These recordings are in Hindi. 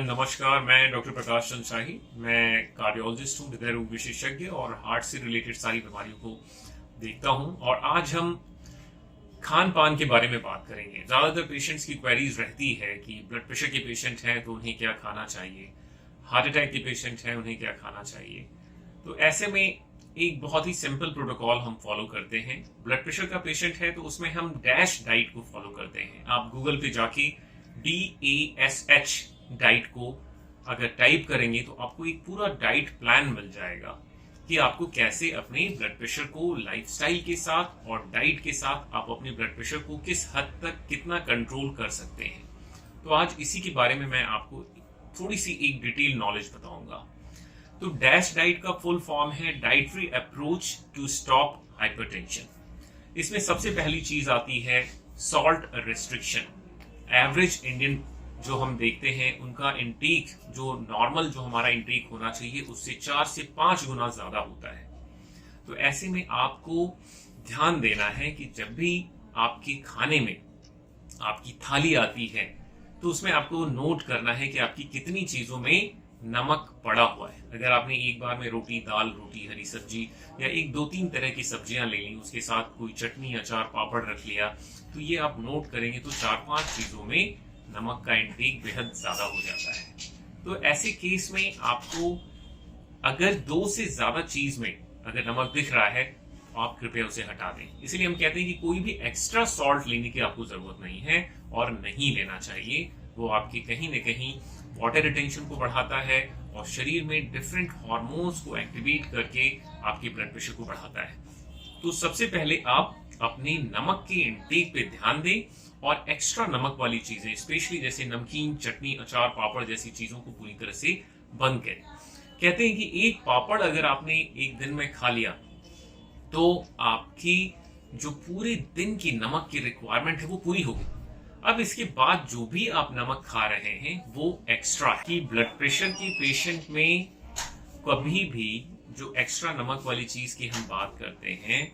नमस्कार। मैं डॉक्टर प्रकाश चंद शाही। मैं कार्डियोलॉजिस्ट हूँ, हृदय रोग विशेषज्ञ और हार्ट से रिलेटेड सारी बीमारियों को देखता हूँ। और आज हम खान पान के बारे में बात करेंगे। ज़्यादातर पेशेंट्स की क्वेरीज रहती है कि ब्लड प्रेशर के पेशेंट हैं तो उन्हें क्या खाना चाहिए, हार्ट अटैक के पेशेंट हैं उन्हें क्या खाना चाहिए। तो ऐसे में एक बहुत ही सिंपल प्रोटोकॉल हम फॉलो करते हैं। ब्लड प्रेशर का पेशेंट है तो उसमें हम डैश डाइट को फॉलो करते हैं। आप गूगल पे जाके DASH डाइट को अगर टाइप करेंगे तो आपको एक पूरा डाइट प्लान मिल जाएगा कि आपको कैसे अपने ब्लड प्रेशर को लाइफस्टाइल के साथ और डाइट के साथ आप अपने ब्लड प्रेशर को किस हद तक कितना कंट्रोल कर सकते हैं। तो आज इसी के बारे में मैं आपको थोड़ी सी एक डिटेल नॉलेज बताऊंगा। तो डैश डाइट का फुल फॉर्म है dietary approach to stop hypertension. इसमें सबसे पहली चीज आती है सॉल्ट रिस्ट्रिक्शन। एवरेज इंडियन जो हम देखते हैं उनका इंटेक जो नॉर्मल जो हमारा इंटेक होना चाहिए उससे 4 से 5 गुना ज्यादा होता है। तो ऐसे में आपको ध्यान देना है कि जब भी आपके खाने में आपकी थाली आती है तो उसमें आपको नोट करना है कि आपकी कितनी चीजों में नमक पड़ा हुआ है। अगर आपने एक बार में रोटी, दाल, रोटी, हरी सब्जी या एक दो तीन तरह की सब्जियां ले ली, उसके साथ कोई चटनी, अचार, पापड़ रख लिया, तो ये आप नोट करेंगे तो 4-5 चीजों में नमक का इंटेक बेहद ज्यादा हो जाता है। तो ऐसे केस में आपको अगर 2 से ज्यादा चीज में अगर नमक दिख रहा है तो आप कृपया उसे हटा दें। इसलिए हम कहते हैं कि कोई भी एक्स्ट्रा सॉल्ट लेने की आपको जरूरत नहीं है और नहीं लेना चाहिए। वो आपकी कहीं न कहीं वाटर रिटेंशन को बढ़ाता है और शरीर में डिफरेंट हार्मोन्स को एक्टिवेट करके आपके ब्लड प्रेशर को बढ़ाता है। तो सबसे पहले आप अपने नमक के इंटेक पे ध्यान दें और एक्स्ट्रा नमक वाली चीजें स्पेशली जैसे नमकीन, चटनी, अचार, पापड़ जैसी चीजों को पूरी तरह से बंद करें। कहते हैं कि एक पापड़ अगर आपने एक दिन में खा लिया तो आपकी जो पूरे दिन की नमक की रिक्वायरमेंट है वो पूरी होगी। अब इसके बाद जो भी आप नमक खा रहे हैं वो एक्स्ट्रा की ब्लड प्रेशर के पेशेंट में कभी भी जो एक्स्ट्रा नमक वाली चीज की हम बात करते हैं,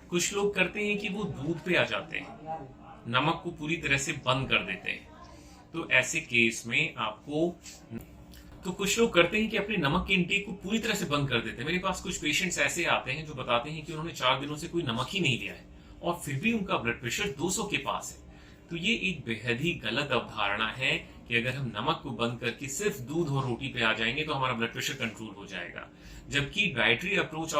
कुछ लोग करते हैं कि वो दूध पे आ जाते हैं, नमक को पूरी तरह से बंद कर देते हैं। तो ऐसे केस में आपको कुछ लोग करते हैं कि अपने नमक के इंटेक को पूरी तरह से बंद कर देते हैं। मेरे पास कुछ पेशेंट्स ऐसे आते हैं जो बताते हैं कि उन्होंने 4 दिनों से कोई नमक ही नहीं लिया है और फिर भी उनका ब्लड प्रेशर 200 के पास है। तो ये एक बेहद ही गलत अवधारणा है कि अगर हम नमक को बंद करके सिर्फ दूध और रोटी पे आ जाएंगे तो हमारा ब्लड प्रेशर कंट्रोल हो जाएगा। जबकि dietary approach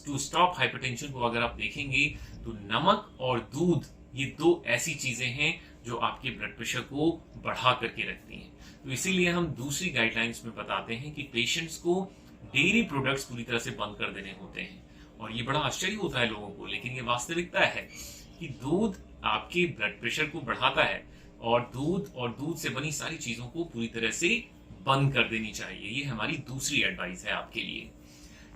to stop hypertension को अगर आप देखेंगे तो नमक और दूध ये 2 ऐसी चीजें हैं जो आपके ब्लड प्रेशर को बढ़ा करके रखती हैं। तो इसीलिए हम दूसरी गाइडलाइंस में बताते हैं कि पेशेंट्स को डेयरी प्रोडक्ट्स पूरी तरह से बंद कर देने होते हैं। और ये बड़ा आश्चर्य होता है लोगों को, लेकिन ये वास्तविकता है कि दूध आपके ब्लड प्रेशर को बढ़ाता है और दूध से बनी सारी चीजों को पूरी तरह से बंद कर देनी चाहिए। ये हमारी दूसरी एडवाइस है आपके लिए।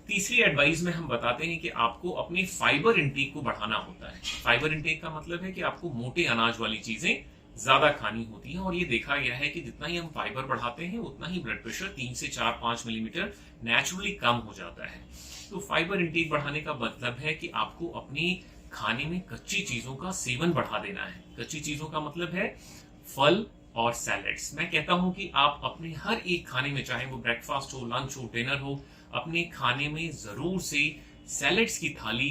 तीसरी एडवाइस में हम बताते हैं कि आपको अपने फाइबर इंटेक को बढ़ाना होता है। फाइबर इंटेक का मतलब है कि आपको मोटे अनाज वाली चीजें ज्यादा खानी होती हैं और ये देखा गया है कि जितना ही हम फाइबर बढ़ाते हैं उतना ही ब्लड प्रेशर 3 से 4-5 मिलीमीटर नेचुरली कम हो जाता है। तो फाइबर इंटेक बढ़ाने का मतलब है कि आपको अपने खाने में कच्ची चीजों का सेवन बढ़ा देना है। कच्ची चीजों का मतलब है फल और सैलेड्स। मैं कहता हूं कि आप अपने हर एक खाने में, चाहे वो ब्रेकफास्ट हो, लंच हो, डिनर हो, अपने खाने में जरूर से सैलेड्स की थाली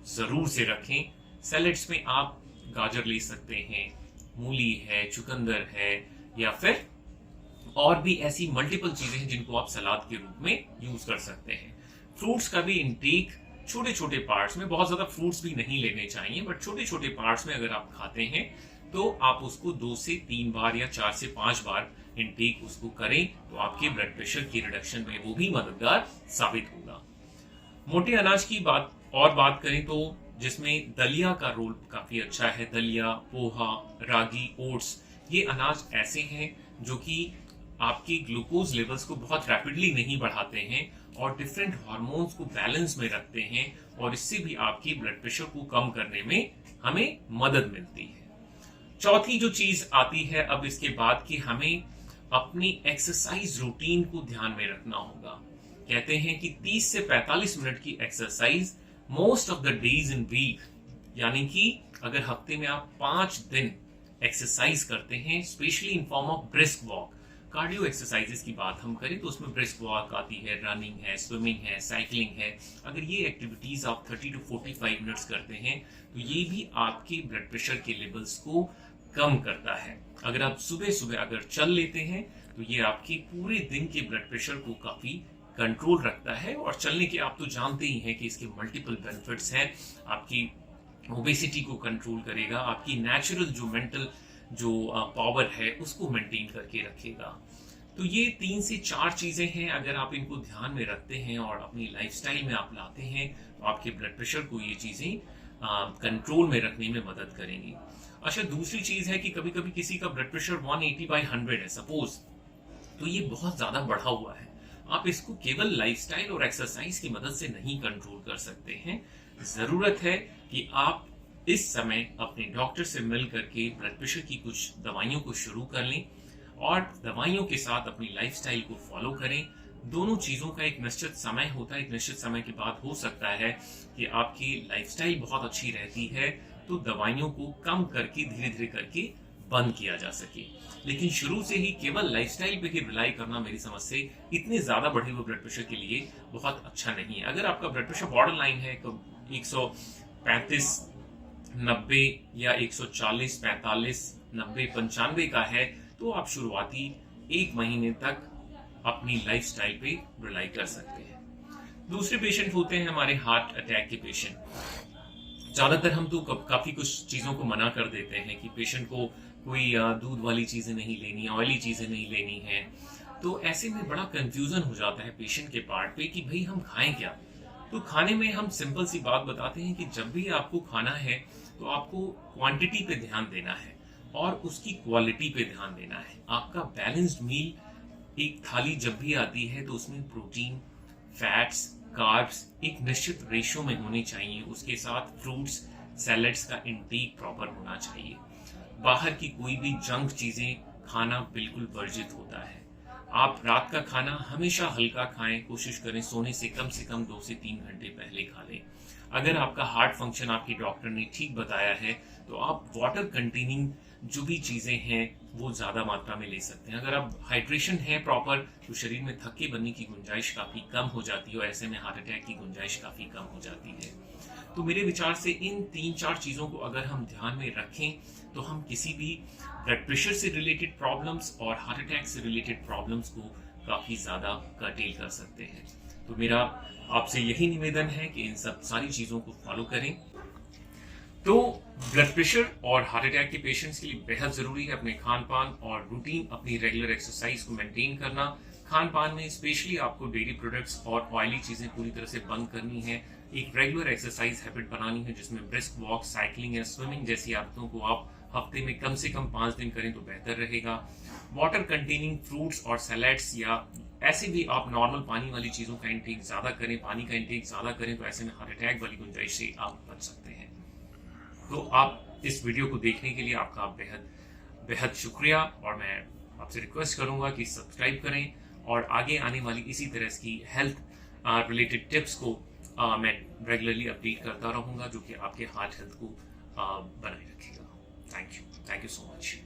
जरूर से रखें। सैलेड्स में आप गाजर ले सकते हैं, मूली है, चुकंदर है, या फिर और भी ऐसी मल्टीपल चीजें हैं जिनको आप सलाद के रूप में यूज कर सकते हैं। फ्रूट्स का भी इंटेक छोटे छोटे पार्ट्स में, बहुत ज्यादा फ्रूट्स भी नहीं लेने चाहिए, बट छोटे छोटे पार्ट्स में अगर आप खाते हैं तो आप उसको 2 से 3 बार या 4 से 5 बार इंटेक उसको करें तो आपके ब्लड प्रेशर की रिडक्शन में वो भी मददगार साबित होगा। मोटे अनाज की बात करें तो जिसमें दलिया का रोल काफी अच्छा है। दलिया, पोहा, रागी, ओट्स, ये अनाज ऐसे हैं जो कि आपकी ग्लूकोज लेवल्स को बहुत रैपिडली नहीं बढ़ाते हैं और डिफरेंट हार्मोन्स को बैलेंस में रखते हैं और इससे भी आपकी ब्लड प्रेशर को कम करने में हमें मदद मिलती है। चौथी जो चीज आती है अब इसके बाद कि हमें अपनी एक्सरसाइज रूटीन को ध्यान में रखना होगा। कहते हैं कि 30 से 45 मिनट की exercise most of the days in week, यानी कि अगर हफ्ते में आप 5 दिन एक्सरसाइज करते हैं, specially in form of brisk walk, cardio exercises की बात हम करें तो उसमें ब्रिस्क वॉक आती है, रनिंग है, स्विमिंग है, साइकिलिंग है। अगर ये एक्टिविटीज आप 30 to 45 मिनट्स करते हैं तो ये भी आपके ब्लड प्रेशर के लेवल्स को कम करता है। अगर आप सुबह सुबह अगर चल लेते हैं तो ये आपके पूरे दिन के ब्लड प्रेशर को काफी कंट्रोल रखता है। और चलने के आप तो जानते ही हैं कि इसके मल्टीपल बेनिफिट्स हैं। आपकी ओबेसिटी को कंट्रोल करेगा, आपकी नेचुरल जो मेंटल जो पावर है उसको मेंटेन करके रखेगा। तो ये 3 से 4 चीजें हैं, अगर आप इनको ध्यान में रखते हैं और अपनी लाइफस्टाइल में आप लाते हैं तो आपके ब्लड प्रेशर को ये चीजें कंट्रोल में रखने में मदद करेंगी। अच्छा, दूसरी चीज है कि कभी कभी किसी का ब्लड प्रेशर 180/100 है सपोज, तो ये बहुत ज्यादा बढ़ा हुआ है। आप इसको केवल लाइफस्टाइल और एक्सरसाइज की मदद से नहीं कंट्रोल कर सकते हैं। जरूरत है कि आप इस समय अपने डॉक्टर से मिल करके ब्लड प्रेशर की कुछ दवाइयों को शुरू कर लें और दवाइयों के साथ अपनी लाइफस्टाइल को फॉलो करें। दोनों चीजों का एक निश्चित समय होता है, एक निश्चित समय के बाद हो सकता है कि आपकी लाइफस्टाइल बहुत अच्छी रहती है तो दवाइयों को कम करके धीरे धीरे करके बंद किया जा सके। लेकिन शुरू से ही केवल लाइफस्टाइल पे ही रिलाई करना मेरी समझ से इतने ज्यादा बढ़े हुए ब्लड प्रेशर के लिए बहुत अच्छा नहीं है। अगर आपका ब्लड प्रेशर बॉर्डर लाइन है तो 135/90 या 140/45/90/95 का है तो आप शुरुआती 1 महीने तक अपनी लाइफस्टाइल पे रिलाई कर सकते हैं। दूसरे पेशेंट होते हैं हमारे हार्ट अटैक के पेशेंट। ज्यादातर हम तो काफी कुछ चीजों को मना कर देते हैं कि पेशेंट को कोई दूध वाली चीजें नहीं लेनी, ऑयली चीजें नहीं लेनी है। तो ऐसे में बड़ा कंफ्यूजन हो जाता है पेशेंट के पार्ट पे कि भाई हम खाएं क्या। तो खाने में हम सिंपल सी बात बताते हैं कि जब भी आपको खाना है तो आपको क्वांटिटी पे ध्यान देना है और उसकी क्वालिटी पे ध्यान देना है। आपका बैलेंस्ड मील, एक थाली जब भी आती है तो उसमें प्रोटीन, फैट्स, कार्ब्स एक निश्चित रेशियो में होने चाहिए। उसके साथ फ्रूट्स, सैलेड्स का इंटेक प्रॉपर होना चाहिए। बाहर की कोई भी जंक चीजें खाना बिल्कुल वर्जित होता है। आप रात का खाना हमेशा हल्का खाएं, कोशिश करें सोने से कम 2 से 3 घंटे पहले खा लें। अगर आपका हार्ट फंक्शन आपके डॉक्टर ने ठीक बताया है तो आप वाटर कंटेनिंग जो भी चीजें हैं वो ज्यादा मात्रा में ले सकते हैं। अगर आप हाइड्रेशन है प्रॉपर तो शरीर में थक्के बनने की गुंजाइश काफी कम हो जाती है और ऐसे में हार्ट अटैक की गुंजाइश काफी कम हो जाती है। तो मेरे विचार से इन 3-4 चीजों को अगर हम ध्यान में रखें तो हम किसी भी ब्लड प्रेशर से रिलेटेड प्रॉब्लम्स और हार्ट अटैक से रिलेटेड प्रॉब्लम्स को काफी ज्यादा कर्टेल कर सकते हैं। तो मेरा आपसे यही निवेदन है कि इन सब सारी चीजों को फॉलो करें। तो ब्लड प्रेशर और हार्ट अटैक के पेशेंट्स के लिए बेहद जरूरी है अपने खान पान और रूटीन, अपनी रेगुलर एक्सरसाइज को मेंटेन करना। खान पान में स्पेशली आपको डेयरी प्रोडक्ट्स और ऑयली चीजें पूरी तरह से बंद करनी है। एक रेगुलर एक्सरसाइज हैबिट बनानी है जिसमें ब्रिस्क वॉक, साइकिलिंग या स्विमिंग जैसी आदतों को आप हफ्ते में कम से कम 5 दिन करें तो बेहतर रहेगा। वाटर कंटेनिंग फ्रूट्स और सैलेड्स या ऐसे भी आप नॉर्मल पानी वाली चीजों का इंटेक ज्यादा करें, पानी का इंटेक ज्यादा करें तो ऐसे में हार्ट अटैक वाली गुंजाइश से आप बच सकते हैं। तो आप इस वीडियो को देखने के लिए आपका बेहद बेहद शुक्रिया और मैं आपसे रिक्वेस्ट करूंगा कि सब्सक्राइब करें और आगे आने वाली इसी तरह की हेल्थ रिलेटेड टिप्स को मैं रेगुलरली अपडेट करता रहूंगा जो कि आपके हार्ट हेल्थ को बनाए रखेगा। Thank you so much.